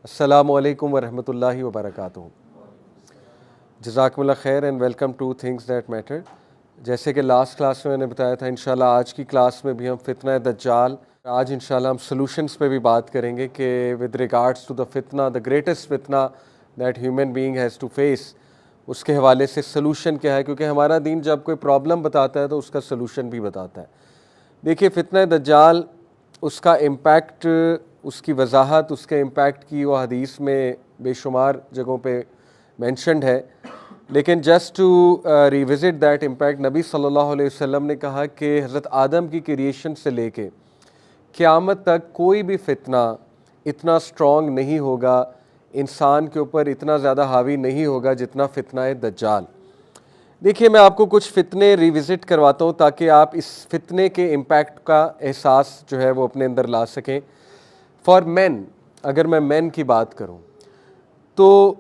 السلام علیکم ورحمۃ اللہ وبرکاتہ۔ جزاکم اللہ خیر and welcome two things that matter. جیسے کہ لاسٹ کلاس میں نے بتایا تھا، انشاءاللہ آج کی کلاس میں بھی ہم فتنہ دجال، آج انشاءاللہ ہم سلوشنز پہ بھی بات کریں گے کہ ود ریگارڈس ٹو دا فتنہ، دا گریٹسٹ فتنہ that human being has to face, اس کے حوالے سے سلوشن کیا ہے، کیونکہ ہمارا دین جب کوئی پرابلم بتاتا ہے تو اس کا سلوشن بھی بتاتا ہے۔ دیکھیے فتنہ دجال، اس کا امپیکٹ، اس کی وضاحت، اس کے امپیکٹ کی وہ حدیث میں بے شمار جگہوں پہ مینشنڈ ہے، لیکن just to revisit that impact, نبی صلی اللہ علیہ وسلم نے کہا کہ حضرت آدم کی کریشن سے لے کے قیامت تک کوئی بھی فتنہ اتنا اسٹرانگ نہیں ہوگا، انسان کے اوپر اتنا زیادہ حاوی نہیں ہوگا جتنا فتنہ دجال۔ دیکھیے میں آپ کو کچھ فتنے ریوزٹ کرواتا ہوں تاکہ آپ اس فتنے کے امپیکٹ کا احساس جو ہے وہ اپنے اندر لا سکیں۔ فار مین، اگر میں مین کی بات کروں تو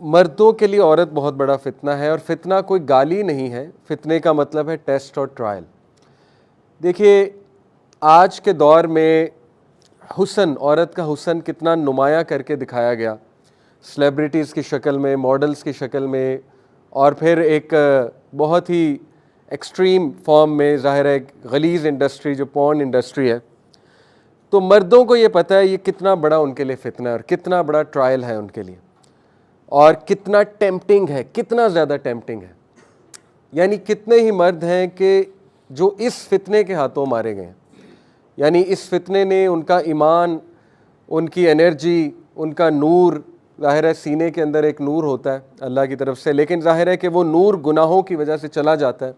مردوں کے لیے عورت بہت بڑا فتنہ ہے، اور فتنہ کوئی گالی نہیں ہے، فتنے کا مطلب ہے ٹیسٹ اور ٹرائل۔ دیکھیے آج کے دور میں حسن، عورت کا حسن کتنا نمایاں کر کے دکھایا گیا، سلیبریٹیز کی شکل میں، ماڈلز کی شکل میں، اور پھر ایک بہت ہی ایکسٹریم فارم میں، ظاہر ہے غلیظ انڈسٹری جو پورن انڈسٹری ہے۔ تو مردوں کو یہ پتہ ہے یہ کتنا بڑا ان کے لیے فتنہ ہے اور کتنا بڑا ٹرائل ہے ان کے لیے، اور کتنا ٹیمپٹنگ ہے، کتنا زیادہ ٹیمپٹنگ ہے۔ یعنی کتنے ہی مرد ہیں کہ جو اس فتنے کے ہاتھوں مارے گئے ہیں، یعنی اس فتنے نے ان کا ایمان، ان کی انرجی، ان کا نور، ظاہر ہے سینے کے اندر ایک نور ہوتا ہے اللہ کی طرف سے، لیکن ظاہر ہے کہ وہ نور گناہوں کی وجہ سے چلا جاتا ہے۔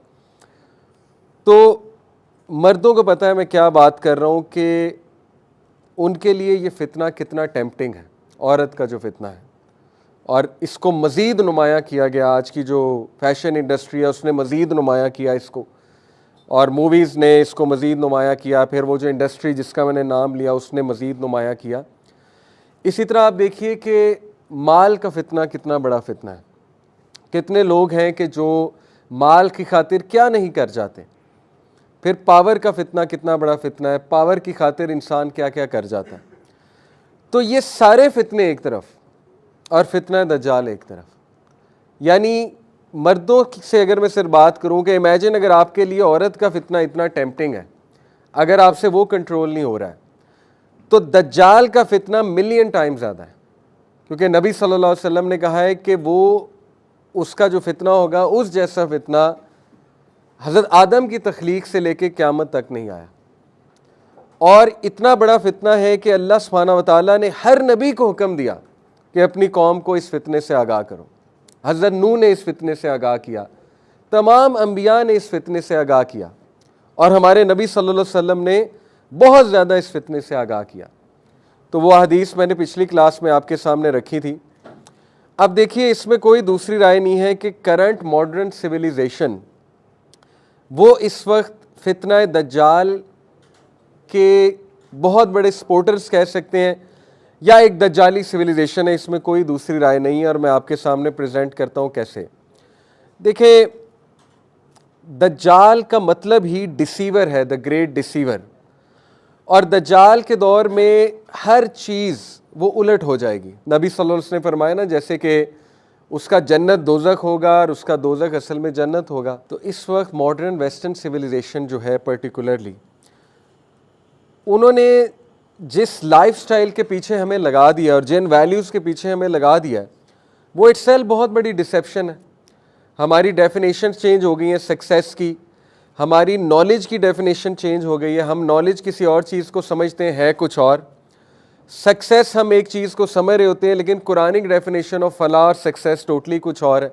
تو مردوں کو پتہ ہے میں کیا بات کر رہا ہوں کہ ان کے لیے یہ فتنہ کتنا ٹیمپٹنگ ہے، عورت کا جو فتنہ ہے، اور اس کو مزید نمایاں کیا گیا۔ آج کی جو فیشن انڈسٹری ہے اس نے مزید نمایاں کیا اس کو، اور موویز نے اس کو مزید نمایاں کیا، پھر وہ جو انڈسٹری جس کا میں نے نام لیا اس نے مزید نمایاں کیا۔ اسی طرح آپ دیکھیے کہ مال کا فتنہ کتنا بڑا فتنہ ہے، کتنے لوگ ہیں کہ جو مال کی خاطر کیا نہیں کر جاتے۔ پھر پاور کا فتنہ کتنا بڑا فتنہ ہے، پاور کی خاطر انسان کیا کیا کر جاتا ہے۔ تو یہ سارے فتنے ایک طرف اور فتنہ دجال ایک طرف، یعنی مردوں سے اگر میں صرف بات کروں کہ امیجن اگر آپ کے لیے عورت کا فتنہ اتنا ٹیمپٹنگ ہے، اگر آپ سے وہ کنٹرول نہیں ہو رہا ہے، تو دجال کا فتنہ ملین ٹائم زیادہ ہے، کیونکہ نبی صلی اللہ علیہ وسلم نے کہا ہے کہ وہ اس کا جو فتنہ ہوگا اس جیسا فتنہ حضرت آدم کی تخلیق سے لے کے قیامت تک نہیں آیا۔ اور اتنا بڑا فتنہ ہے کہ اللہ سبحانہ وتعالیٰ نے ہر نبی کو حکم دیا کہ اپنی قوم کو اس فتنے سے آگاہ کرو۔ حضرت نوح نے اس فتنے سے آگاہ کیا، تمام انبیاء نے اس فتنے سے آگاہ کیا، اور ہمارے نبی صلی اللہ علیہ وسلم نے بہت زیادہ اس فتنے سے آگاہ کیا۔ تو وہ حدیث میں نے پچھلی کلاس میں آپ کے سامنے رکھی تھی۔ اب دیکھیے اس میں کوئی دوسری رائے نہیں ہے کہ کرنٹ ماڈرن سویلائزیشن وہ اس وقت فتنہ دجال کے بہت بڑے سپورٹرز کہہ سکتے ہیں، یا ایک دجالی سویلائزیشن ہے، اس میں کوئی دوسری رائے نہیں ہے، اور میں آپ کے سامنے پریزنٹ کرتا ہوں کیسے۔ دیکھیں دجال کا مطلب ہی ڈسیور ہے، دا گریٹ ڈسیور، اور دجال کے دور میں ہر چیز وہ الٹ ہو جائے گی۔ نبی صلی اللہ علیہ وسلم نے فرمایا نا، جیسے کہ اس کا جنت دوزخ ہوگا اور اس کا دوزخ اصل میں جنت ہوگا۔ تو اس وقت ماڈرن ویسٹرن سویلائزیشن جو ہے پرٹیکولرلی، انہوں نے جس لائف سٹائل کے پیچھے ہمیں لگا دیا اور جن ویلیوز کے پیچھے ہمیں لگا دیا، وہ اٹ سیلف بہت بڑی ڈسیپشن ہے۔ ہماری ڈیفینیشنز چینج ہو گئی ہیں سکسیس کی، ہماری نالج کی ڈیفینیشن چینج ہو گئی ہے۔ ہم نالج کسی اور چیز کو سمجھتے ہیں، ہے کچھ اور، سکسیس ہم ایک چیز کو سمجھ رہے ہوتے ہیں، لیکن قرآنک ڈیفینیشن آف فلاح اور سکسیس ٹوٹلی کچھ اور ہے۔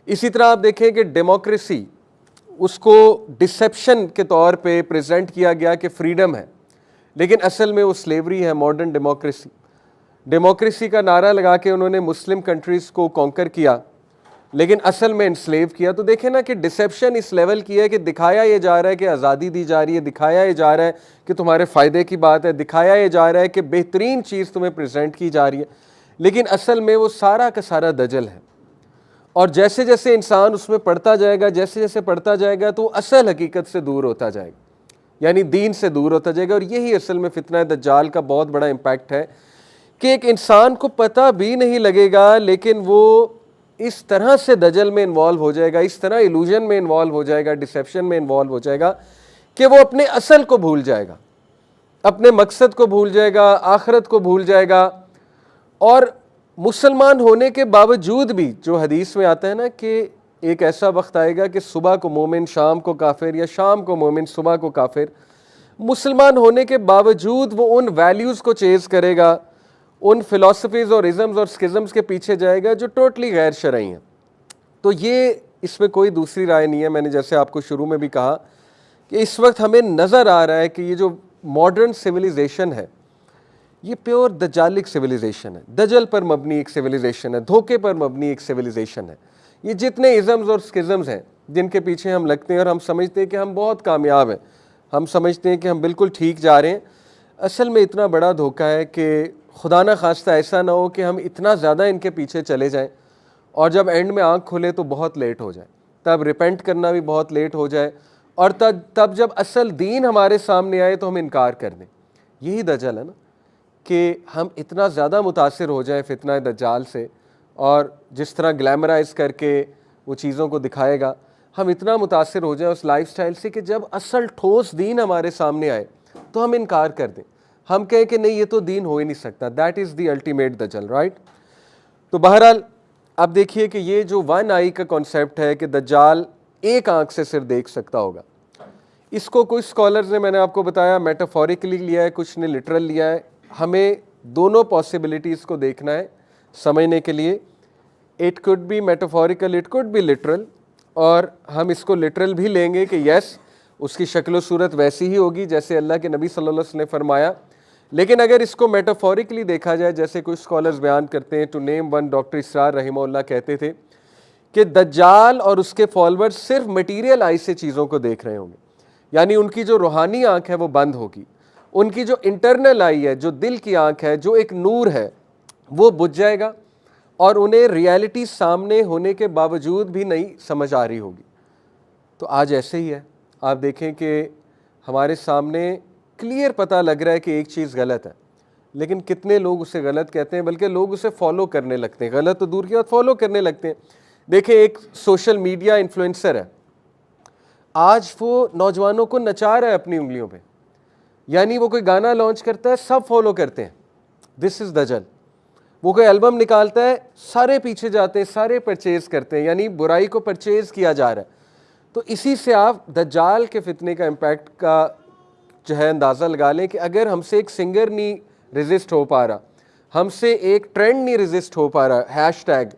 اسی طرح آپ دیکھیں کہ ڈیموکریسی، اس کو ڈسیپشن کے طور پہ پریزنٹ کیا گیا کہ فریڈم ہے، لیکن اصل میں وہ سلیوری ہے۔ ماڈرن ڈیموکریسی کا نعرہ لگا کے انہوں نے مسلم کنٹریز کو کانکر کیا، لیکن اصل میں انسلیو کیا۔ تو دیکھیں نا کہ ڈسیپشن اس لیول کی ہے کہ دکھایا یہ جا رہا ہے کہ آزادی دی جا رہی ہے، دکھایا یہ جا رہا ہے کہ تمہارے فائدے کی بات ہے، دکھایا یہ جا رہا ہے کہ بہترین چیز تمہیں پریزنٹ کی جا رہی ہے، لیکن اصل میں وہ سارا کا سارا دجل ہے۔ اور جیسے جیسے انسان اس میں پڑھتا جائے گا، جیسے جیسے پڑھتا جائے گا، تو اصل حقیقت سے دور ہوتا جائے گا، یعنی دین سے دور ہوتا جائے گا۔ اور یہی اصل میں فتنہ دجال کا بہت بڑا امپیکٹ ہے کہ ایک انسان کو پتہ بھی نہیں لگے گا لیکن وہ اس طرح سے دجل میں انوالو ہو جائے گا, اس طرح ایلوژن میں انوالو ہو جائے گا, ڈسیپشن میں انوالو ہو جائے گا کہ وہ اپنے اصل کو بھول جائے گا, اپنے مقصد کو بھول جائے گا, آخرت کو بھول جائے گا. اور مسلمان ہونے کے باوجود بھی جو حدیث میں آتا ہے نا کہ ایک ایسا وقت آئے گا کہ صبح کو مومن شام کو کافر, یا شام کو مومن صبح کو کافر, مسلمان ہونے کے باوجود وہ ان ویلیوز کو چیز کرے گا, ان فلسفیز اور ازمز اور سکزمز کے پیچھے جائے گا جو ٹوٹلی غیر شرعی ہیں. تو یہ اس میں کوئی دوسری رائے نہیں ہے. میں نے جیسے آپ کو شروع میں بھی کہا کہ اس وقت ہمیں نظر آ رہا ہے کہ یہ جو ماڈرن سویلائزیشن ہے یہ پیور دجالک سویلائزیشن ہے, دجل پر مبنی ایک سویلائزیشن ہے, دھوکے پر مبنی ایک سویلائزیشن ہے. یہ جتنے ازمز اور سکزمز ہیں جن کے پیچھے ہم لگتے ہیں اور ہم سمجھتے ہیں کہ ہم بہت کامیاب ہیں, ہم سمجھتے ہیں کہ ہم بالکل ٹھیک جا رہے ہیں, اصل میں اتنا بڑا دھوکہ ہے کہ خدا نہ خواستہ ایسا نہ ہو کہ ہم اتنا زیادہ ان کے پیچھے چلے جائیں اور جب اینڈ میں آنکھ کھلے تو بہت لیٹ ہو جائے, تب ریپینٹ کرنا بھی بہت لیٹ ہو جائے, اور تب جب اصل دین ہمارے سامنے آئے تو ہم انکار کر دیں. یہی دجل ہے نا کہ ہم اتنا زیادہ متاثر ہو جائیں فتنہ دجال سے, اور جس طرح گلیمرائز کر کے وہ چیزوں کو دکھائے گا, ہم اتنا متاثر ہو جائیں اس لائف سٹائل سے کہ جب اصل ٹھوس دین ہمارے سامنے آئے تو ہم انکار کر دیں, ہم کہیں کہ نہیں یہ تو دین ہو ہی نہیں سکتا. دیٹ از دی الٹیمیٹ دجل, رائٹ. تو بہرحال اب دیکھیے کہ یہ جو ون آئی کا کانسیپٹ ہے کہ دجال ایک آنکھ سے صرف دیکھ سکتا ہوگا, اس کو کچھ اسکالرز نے, میں نے آپ کو بتایا, میٹافوریکلی لیا ہے, کچھ نے لٹرل لیا ہے. ہمیں دونوں پاسبلٹیز کو دیکھنا ہے سمجھنے کے لیے. It could be metaphorical, it could be literal, اور ہم اس کو لٹرل بھی لیں گے کہ یس اس کی شکل و صورت ویسی ہی ہوگی جیسے اللہ کے نبی صلی اللہ علیہ وسلم نے فرمایا. لیکن اگر اس کو میٹافوریکلی دیکھا جائے, جیسے کچھ اسکالرز بیان کرتے ہیں, ٹو نیم ون, ڈاکٹر اسرار رحمہ اللہ کہتے تھے کہ دجال اور اس کے فالوورز صرف مٹیریل آئی سے چیزوں کو دیکھ رہے ہوں گے, یعنی ان کی جو روحانی آنکھ ہے وہ بند ہوگی, ان کی جو انٹرنل آئی ہے, جو دل کی آنکھ ہے, جو ایک نور ہے, وہ بجھ جائے گا اور انہیں ریالٹی سامنے ہونے کے باوجود بھی نہیں سمجھ آ رہی ہوگی. تو آج ایسے ہی ہے. آپ دیکھیں کہ ہمارے سامنے کلیئر پتہ لگ رہا ہے کہ ایک چیز غلط ہے, لیکن کتنے لوگ اسے غلط کہتے ہیں, بلکہ لوگ اسے فالو کرنے لگتے ہیں. غلط تو دور کی بات, فالو کرنے لگتے ہیں. دیکھیں ایک سوشل میڈیا انفلوئنسر ہے, آج وہ نوجوانوں کو نچا رہا ہے اپنی انگلیوں پہ, یعنی وہ کوئی گانا لانچ کرتا ہے سب فالو کرتے ہیں. دس از دجل. وہ کوئی البم نکالتا ہے سارے پیچھے جاتے ہیں, سارے پرچیز کرتے ہیں, یعنی برائی کو پرچیز کیا جا رہا ہے. تو اسی سے آپ دجال کے فتنے کا امپیکٹ کا جو ہے اندازہ لگا لیں کہ اگر ہم سے ایک سنگر نہیں ریزسٹ ہو پا رہا, ہم سے ایک ٹرینڈ نہیں ریزسٹ ہو پا رہا, ہیش ٹیگ,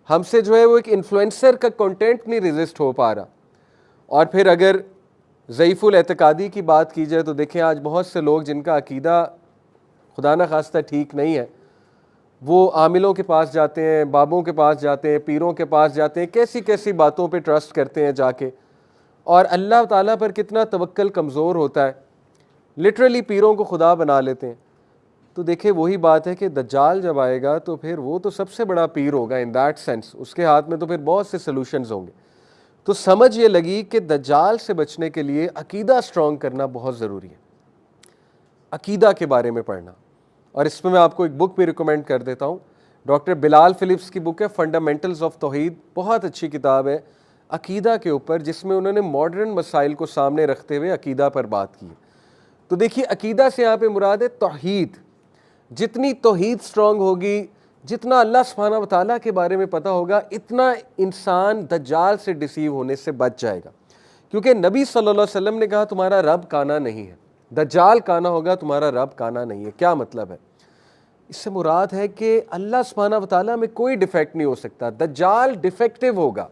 ہم سے جو ہے وہ ایک انفلوئنسر کا کنٹینٹ نہیں ریزسٹ ہو پا رہا, اور پھر اگر ضعیف الاعتقادی کی بات کی جائے تو دیکھیں آج بہت سے لوگ جن کا عقیدہ خدا نہ خواستہ ٹھیک نہیں ہے, وہ عاملوں کے پاس جاتے ہیں, بابوں کے پاس جاتے ہیں, پیروں کے پاس جاتے ہیں, کیسی کیسی باتوں پہ ٹرسٹ کرتے ہیں جا کے, اور اللہ تعالیٰ پر کتنا توکل کمزور ہوتا ہے, لٹرلی پیروں کو خدا بنا لیتے ہیں. تو دیکھیں وہی بات ہے کہ دجال جب آئے گا تو پھر وہ تو سب سے بڑا پیر ہوگا ان دیٹ سینس, اس کے ہاتھ میں تو پھر بہت سے سلوشنز ہوں گے. تو سمجھ یہ لگی کہ دجال سے بچنے کے لیے عقیدہ سٹرونگ کرنا بہت ضروری ہے, عقیدہ کے بارے میں پڑھنا. اور اس میں میں آپ کو ایک بک بھی ریکمینڈ کر دیتا ہوں, ڈاکٹر بلال فلپس کی بک ہے فنڈامنٹلز آف توحید, بہت اچھی کتاب ہے عقیدہ کے اوپر, جس میں انہوں نے ماڈرن مسائل کو سامنے رکھتے ہوئے عقیدہ پر بات کی ہے. تو دیکھیے عقیدہ سے یہاں پہ مراد ہے توحید. جتنی توحید سٹرونگ ہوگی, جتنا اللہ سبحانہ و تعالیٰ کے بارے میں پتہ ہوگا, اتنا انسان دجال سے ڈیسیو ہونے سے بچ جائے گا. کیونکہ نبی صلی اللہ علیہ وسلم نے کہا تمہارا رب کانا نہیں ہے, دجال کانا ہوگا, تمہارا رب کانا نہیں ہے. کیا مطلب ہے؟ اس سے مراد ہے کہ اللہ سبحانہ و تعالیٰ میں کوئی ڈیفیکٹ نہیں ہو سکتا, دجال ڈیفیکٹیو ہوگا,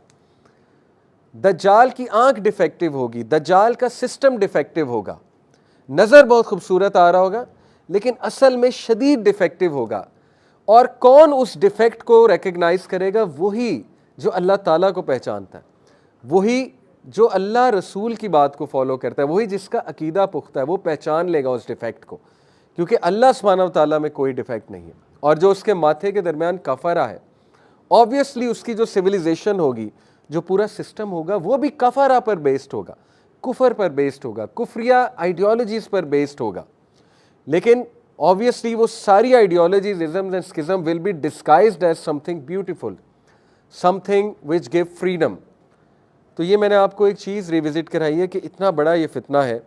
دجال کی آنکھ ڈیفیکٹیو ہوگی, دجال کا سسٹم ڈیفیکٹیو ہوگا, نظر بہت خوبصورت آ رہا ہوگا لیکن اصل میں شدید ڈیفیکٹیو ہوگا. اور کون اس ڈیفیکٹ کو ریکگنائز کرے گا؟ وہی جو اللہ تعالیٰ کو پہچانتا ہے, وہی جو اللہ رسول کی بات کو فالو کرتا ہے, وہی جس کا عقیدہ پختہ ہے, وہ پہچان لے گا اس ڈیفیکٹ کو, کیونکہ اللہ سبحانہ و تعالیٰ میں کوئی ڈیفیکٹ نہیں ہے. اور جو اس کے ماتھے کے درمیان کفرہ ہے, آبویسلی اس کی جو سویلائزیشن ہوگی, جو پورا سسٹم ہوگا, وہ بھی کفرہ پر بیسڈ ہوگا, کفر پر بیسڈ ہوگا, کفریہ آئیڈیالوجیز پر بیسڈ ہوگا. لیکن obviously وہ ساری ideologies, isms and schism will be disguised as something beautiful, something which give freedom. تو یہ میں نے آپ کو ایک چیز ریوزٹ کرائی ہے کہ اتنا بڑا یہ فتنہ ہے